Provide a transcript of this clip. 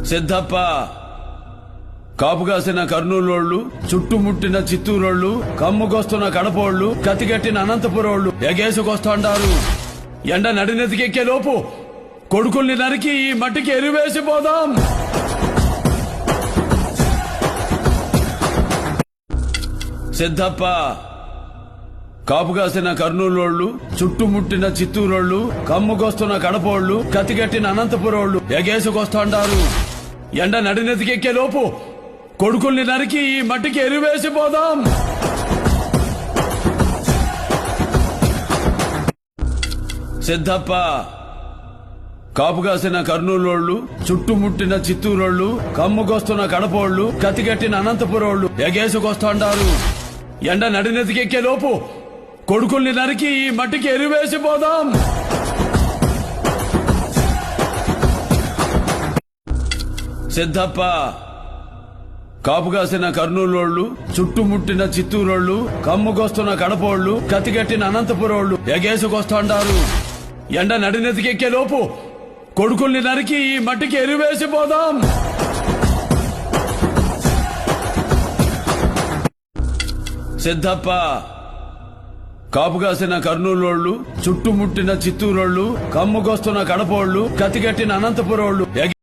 సిద్ధప్ప కాపుగాసిన కర్నూలోళ్ళు, చుట్టుముట్టిన చిత్తూరోళ్ళు, కమ్ముకొస్తున్న కడపోళ్ళు, కతిగట్టిన అనంతపురోళ్ళు ఎగేసుకొస్తాండారు. ఎండ నడినెతికెక్కే లోపు కొడుకుల్ని నరికి ఈ మట్టికి ఎరువేసిపోదాం. సిద్ధప్ప కాపుగాసిన కర్నూలోళ్ళు, చుట్టుముట్టిన చిత్తూరోళ్ళు, కమ్ముకొస్తున్న కడపోళ్ళు, కతిగట్టిన అనంతపురోళ్ళు ఎగేసుకొస్తాండారు. ఎండ నడినెతికెక్కే లోపు కొడుకుల్ని నరికి ఈ మట్టికి ఎరువేసిపోదాం. సిద్ధప్ప కాపుగాసిన కర్నూలోళ్ళు, చుట్టుముట్టిన చిత్తూరోళ్ళు, కమ్ముకొస్తున్న కడపోళ్ళు, కతిగట్టిన అనంతపురోళ్ళు ఎగేసుకొస్తాండారు. ఎండ నడినెతికెక్కే లోపు కొడుకుల్ని నరికి ఈ మట్టికి ఎరువేసిపోదాం. సిద్ధప్ప కాపుగాసిన కర్నూలోళ్ళు, చుట్టుముట్టిన చిత్తూరోళ్ళు, కమ్ముకొస్తున్న కడపోళ్ళు, కతిగట్టిన అనంతపురోళ్ళు ఎగేసుకొస్తాండారు. ఎండ నడినెతికెక్కే లోపు కొడుకుల్ని నరికి ఈ మట్టికి ఎరువేసిపోదాం. సిద్ధప్ప కాపుగాసిన కర్నూలోళ్ళు, చుట్టుముట్టిన చిత్తూరోళ్ళు, కమ్ముకొస్తున్న కడపోళ్ళు, కతిగట్టిన అనంతపురోళ్ళు